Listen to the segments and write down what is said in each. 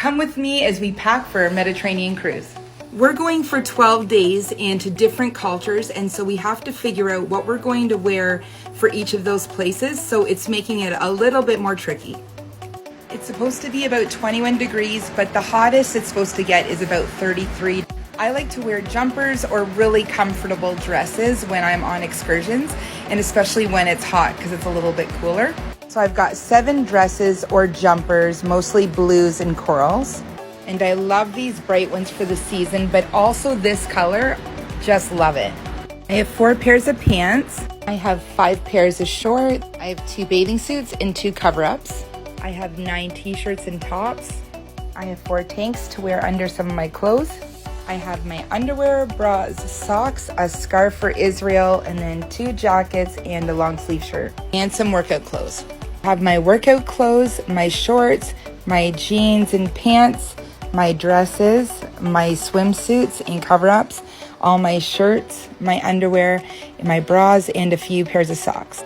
Come with me as we pack for a Mediterranean cruise. We're going for 12 days into different cultures, and so we have to figure out what we're going to wear for each of those places, so it's making it a little bit more tricky. It's supposed to be about 21 degrees, but the hottest it's supposed to get is about 33. I like to wear jumpers or really comfortable dresses when I'm on excursions, and especially when it's hot because it's a little bit cooler. So I've got 7 dresses or jumpers, mostly blues and corals. And I love these bright ones for the season, but also this color, just love it. I have 4 pairs of pants. I have 5 pairs of shorts. I have 2 bathing suits and 2 cover-ups. I have 9 t-shirts and tops. I have 4 tanks to wear under some of my clothes. I have my underwear, bras, socks, a scarf for Israel, and then 2 jackets and a long sleeve shirt, and some workout clothes. I have my workout clothes, my shorts, my jeans and pants, my dresses, my swimsuits and cover-ups, all my shirts, my underwear, my bras, and a few pairs of socks.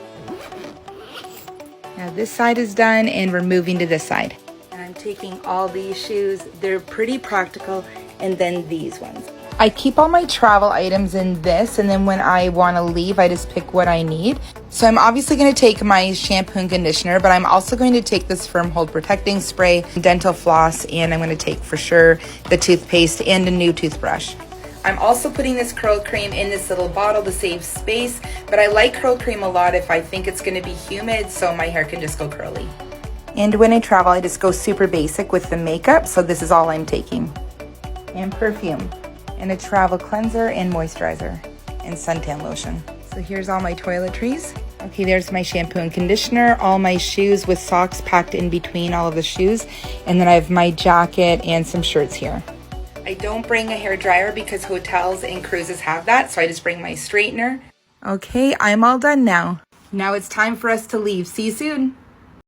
Now this side is done and we're moving to this side. And I'm taking all these shoes. They're pretty practical, and then these ones. I keep all my travel items in this, and then when I want to leave, I just pick what I need. So I'm obviously going to take my shampoo and conditioner, but I'm also going to take this Firm Hold Protecting Spray, dental floss, and I'm going to take for sure the toothpaste and a new toothbrush. I'm also putting this curl cream in this little bottle to save space, but I like curl cream a lot if I think it's going to be humid, so my hair can just go curly. And when I travel, I just go super basic with the makeup, so this is all I'm taking. And perfume, and a travel cleanser and moisturizer, and suntan lotion. So here's all my toiletries. Okay, there's my shampoo and conditioner, all my shoes with socks packed in between all of the shoes, and then I have my jacket and some shirts here. I don't bring a hair dryer because hotels and cruises have that, so I just bring my straightener. Okay, I'm all done now. Now it's time for us to leave. See you soon.